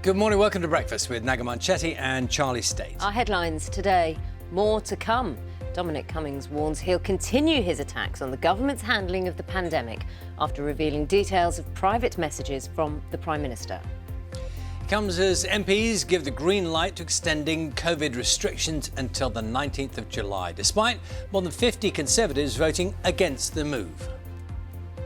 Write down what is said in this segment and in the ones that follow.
Good morning, welcome to Breakfast with Naga Chetty and Charlie State. Our headlines today, more to come. Dominic Cummings warns he'll continue his attacks on the government's handling of the pandemic after revealing details of private messages from the Prime Minister. It comes as MPs give the green light to extending COVID restrictions until the 19th of July, despite more than 50 Conservatives voting against the move.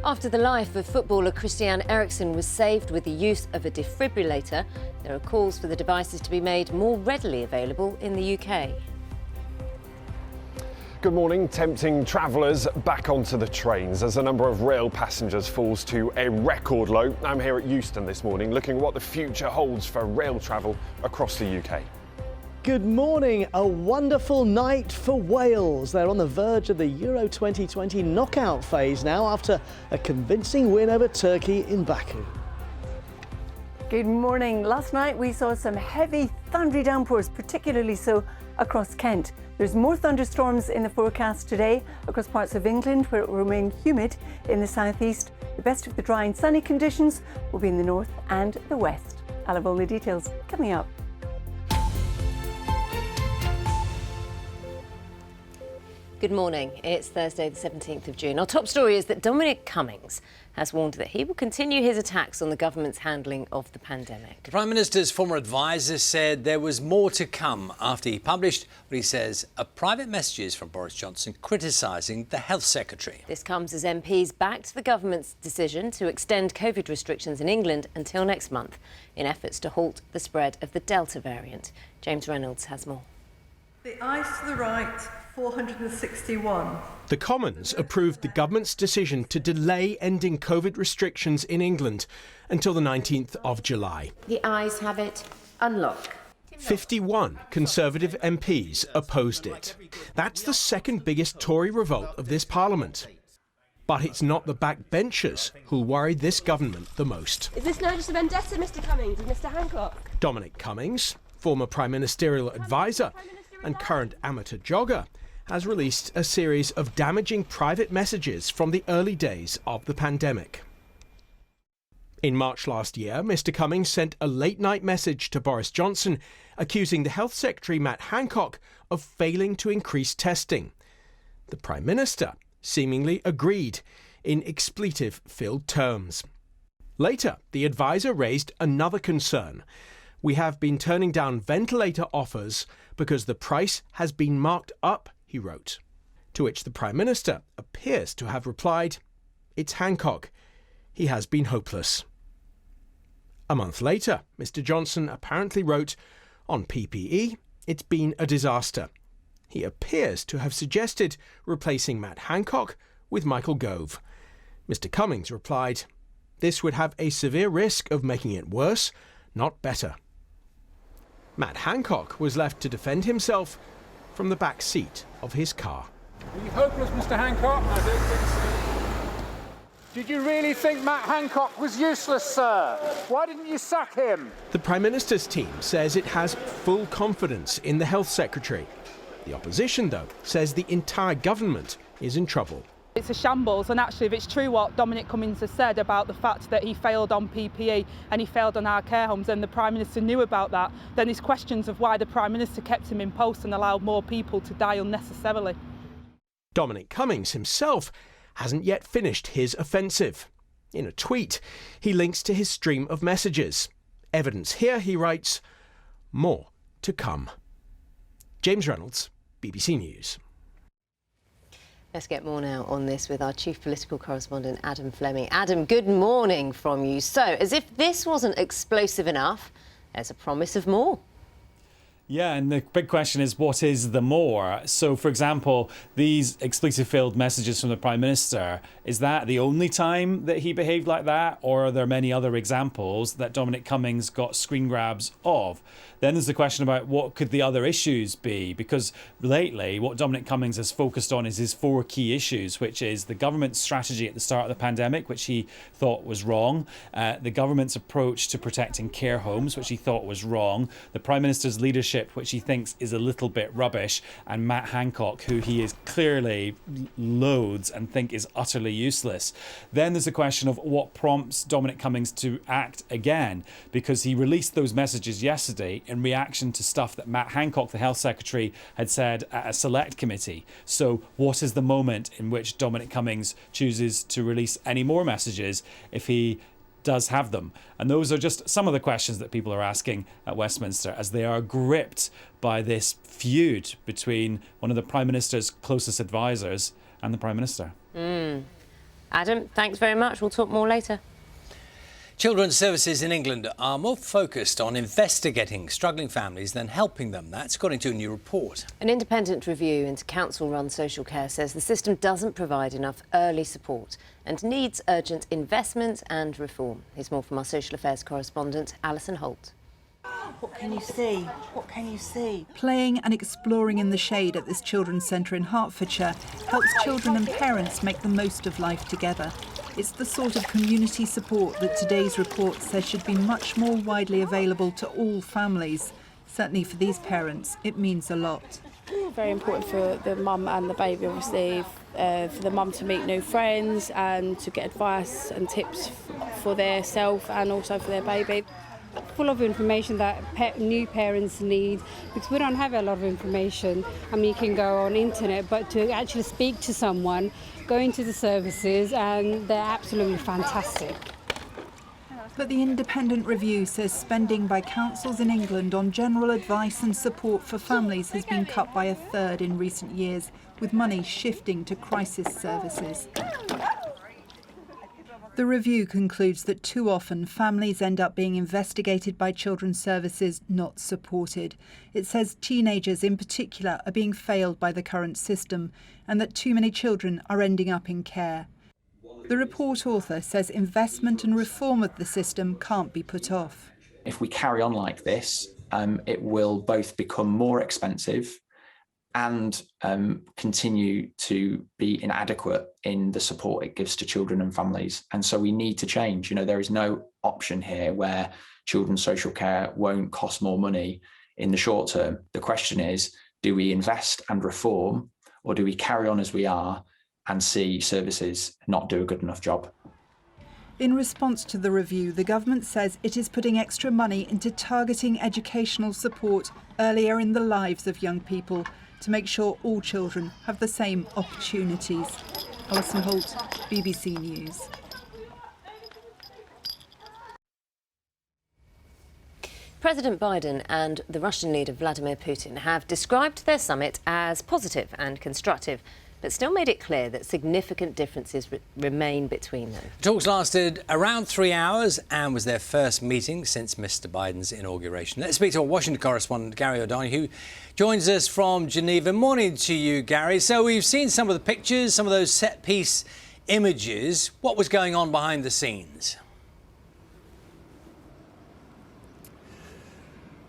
After the life of footballer Christian Eriksen was saved with the use of a defibrillator, there are calls for the devices to be made more readily available in the UK. Good morning. Tempting travellers back onto the trains as the number of rail passengers falls to a record low. I'm here at Euston this morning looking at what the future holds for rail travel across the UK. Good morning. A wonderful night for Wales. They're on the verge of the Euro 2020 knockout phase now after a convincing win over Turkey in Baku. Good morning. Last night we saw some heavy thundery downpours, particularly so across Kent. There's more thunderstorms in the forecast today across parts of England where it will remain humid in the southeast. The best of the dry and sunny conditions will be in the north and the west. I'll have all the details coming up. Good morning. It's Thursday the 17th of June. Our top story is that Dominic Cummings has warned that he will continue his attacks on the government's handling of the pandemic. The Prime Minister's former advisor said there was more to come after he published what he says are private messages from Boris Johnson criticising the Health Secretary. This comes as MPs backed the government's decision to extend COVID restrictions in England until next month in efforts to halt the spread of the Delta variant. James Reynolds has more. The ayes to the right, 461. The Commons approved the government's decision to delay ending COVID restrictions in England until the 19th of July. The ayes have it. Unlock. 51 Conservative MPs opposed it. That's the second biggest Tory revolt of this Parliament. But it's not the backbenchers who'll worry this government the most. Is this now just a vendetta, Mr Cummings and Mr Hancock? Dominic Cummings, former Prime Ministerial advisor and current amateur jogger, has released a series of damaging private messages from the early days of the pandemic. In March last year, Mr Cummings sent a late-night message to Boris Johnson accusing the Health Secretary Matt Hancock of failing to increase testing. The Prime Minister seemingly agreed in expletive-filled terms. Later, the advisor raised another concern. We have been turning down ventilator offers because the price has been marked up, he wrote. To which the Prime Minister appears to have replied, "It's Hancock. He has been hopeless." A month later, Mr Johnson apparently wrote, "On PPE, it's been a disaster." He appears to have suggested replacing Matt Hancock with Michael Gove. Mr Cummings replied, "This would have a severe risk of making it worse, not better." Matt Hancock was left to defend himself from the back seat of his car. Are you hopeless, Mr Hancock? I don't think so. Did you really think Matt Hancock was useless, sir? Why didn't you sack him? The Prime Minister's team says it has full confidence in the Health Secretary. The opposition, though, says the entire government is in trouble. It's a shambles, and actually if it's true what Dominic Cummings has said about the fact that he failed on PPE and he failed on our care homes and the Prime Minister knew about that, then there's questions of why the Prime Minister kept him in post and allowed more people to die unnecessarily. Dominic Cummings himself hasn't yet finished his offensive. In a tweet, he links to his stream of messages. Evidence here, he writes, more to come. James Reynolds, BBC News. Let's get more now on this with our chief political correspondent, Adam Fleming. Adam, good morning from you. So, as if this wasn't explosive enough, there's a promise of more. Yeah, and the big question is, what is the more? So, for example, these expletive-filled messages from the Prime Minister, is that the only time that he behaved like that? Or are there many other examples that Dominic Cummings got screen grabs of? Then there's the question about what could the other issues be? Because lately, what Dominic Cummings has focused on is his 4 key issues, which is the government's strategy at the start of the pandemic, which he thought was wrong, the government's approach to protecting care homes, which he thought was wrong, the Prime Minister's leadership leadership, which he thinks is a little bit rubbish, and Matt Hancock, who he is clearly loathes and think is utterly useless. Then there's the question of what prompts Dominic Cummings to act again, because he released those messages yesterday in reaction to stuff that Matt Hancock, the Health Secretary, had said at a select committee. So what is the moment in which Dominic Cummings chooses to release any more messages if he does have them? And those are just some of the questions that people are asking at Westminster as they are gripped by this feud between one of the Prime Minister's closest advisors and the Prime Minister. Adam, thanks very much. We'll talk more later. Children's services in England are more focused on investigating struggling families than helping them. That's according to a new report. An independent review into council-run social care says the system doesn't provide enough early support and needs urgent investment and reform. Here's more from our social affairs correspondent, Alison Holt. What can you see? What can you see? Playing and exploring in the shade at this children's centre in Hertfordshire helps children and parents make the most of life together. It's the sort of community support that today's report says should be much more widely available to all families. Certainly for these parents, it means a lot. Very important for the mum and the baby, obviously, for the mum to meet new friends and to get advice and tips for their self and also for their baby. Full of information that new parents need, because we don't have a lot of information. I mean, you can go on internet, but to actually speak to someone, go into the services, and they're absolutely fantastic. But the independent review says spending by councils in England on general advice and support for families has been cut by a third in recent years, with money shifting to crisis services. The review concludes that too often families end up being investigated by children's services, not supported. It says teenagers in particular are being failed by the current system and that too many children are ending up in care. The report author says investment and reform of the system can't be put off. If we carry on like this, it will both become more expensive and continue to be inadequate in the support it gives to children and families. And so we need to change. You know, there is no option here where children's social care won't cost more money in the short term. The question is, do we invest and reform, or do we carry on as we are and see services not do a good enough job? In response to the review, the government says it is putting extra money into targeting educational support earlier in the lives of young people to make sure all children have the same opportunities. Alison Holt, BBC News. President Biden and the Russian leader Vladimir Putin have described their summit as positive and constructive, but still made it clear that significant differences remain between them. Talks lasted around 3 hours and was their first meeting since Mr Biden's inauguration. Let's speak to our Washington correspondent, Gary O'Donoghue, who joins us from Geneva. Morning to you, Gary. So we've seen some of the pictures, some of those set-piece images. What was going on behind the scenes?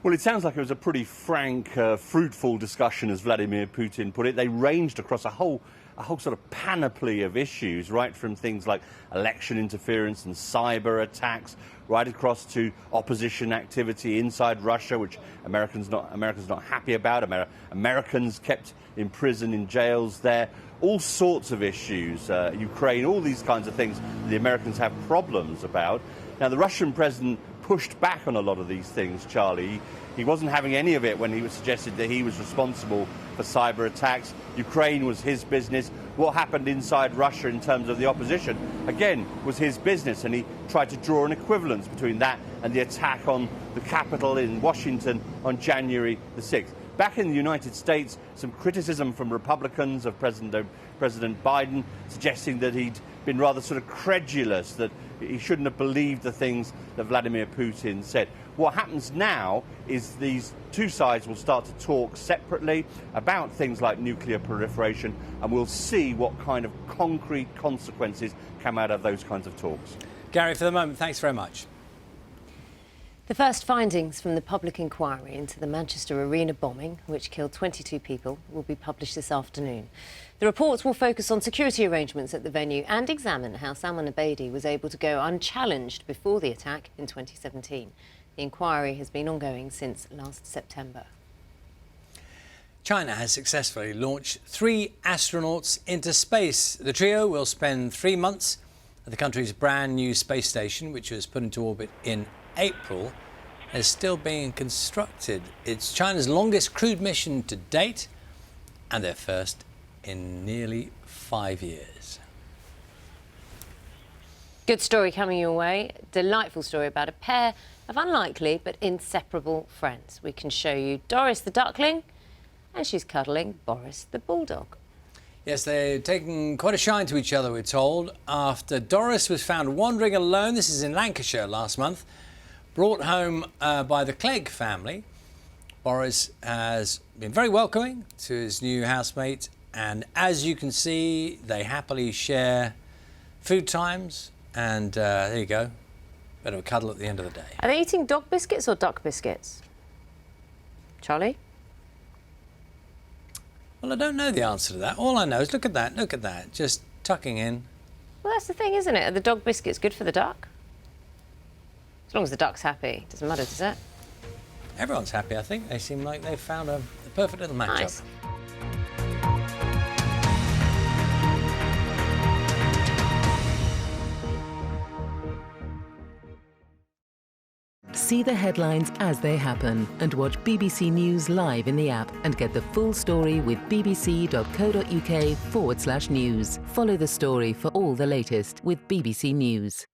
Well, it sounds like it was a pretty frank, fruitful discussion, as Vladimir Putin put it. They ranged across a whole sort of panoply of issues, right from things like election interference and cyber attacks, right across to opposition activity inside Russia, which Americans not happy about. Americans kept in prison, in jails there. All sorts of issues, Ukraine, all these kinds of things the Americans have problems about. Now, the Russian president pushed back on a lot of these things, Charlie. He wasn't having any of it when he was suggested that he was responsible for cyber attacks. Ukraine was his business. What happened inside Russia in terms of the opposition, again, was his business. And he tried to draw an equivalence between that and the attack on the Capitol in Washington on January the 6th. Back in the United States, some criticism from Republicans of President Biden, suggesting that he'd been rather sort of credulous, that he shouldn't have believed the things that Vladimir Putin said. What happens now is these two sides will start to talk separately about things like nuclear proliferation, and we'll see what kind of concrete consequences come out of those kinds of talks. Gary, for the moment, thanks very much. The first findings from the public inquiry into the Manchester Arena bombing, which killed 22 people, will be published this afternoon. The reports will focus on security arrangements at the venue and examine how Salman Abedi was able to go unchallenged before the attack in 2017. The inquiry has been ongoing since last September. China has successfully launched 3 astronauts into space. The trio will spend 3 months at the country's brand new space station, which was put into orbit in April, is still being constructed. It's China's longest crewed mission to date and their first in nearly 5 years. Good story coming your way. Delightful story about a pair of unlikely but inseparable friends. We can show you Doris the duckling, and she's cuddling Boris the bulldog. Yes, they're taking quite a shine to each other, we're told, after Doris was found wandering alone. This is in Lancashire last month, brought home by the Clegg family. Boris has been very welcoming to his new housemate, and as you can see, they happily share food times, and there you go, bit of a cuddle at the end of the day. Are they eating dog biscuits or duck biscuits? Charlie? Well, I don't know the answer to that. All I know is look at that, just tucking in. Well, that's the thing, isn't it? Are the dog biscuits good for the duck? As long as the duck's happy, doesn't matter, does it? Everyone's happy, I think. They seem like they've found a perfect little matchup. Nice. See the headlines as they happen and watch BBC News live in the app and get the full story with bbc.co.uk/news. Follow the story for all the latest with BBC News.